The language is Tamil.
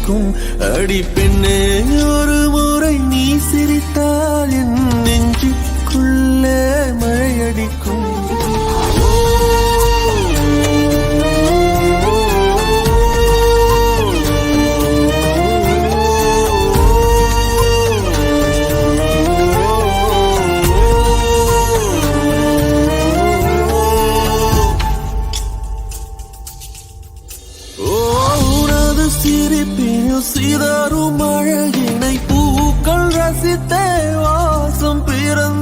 அடிக்கும். அடி பெண்ணே, ஒரு முறை நீ சிரித்தால் என் நெஞ்சுக்குள்ளே மழையடிக்கும். சிரிப்பினில் சிதறும் அழகினை பூக்கள் ரசித்தே வாசம் பிறந்த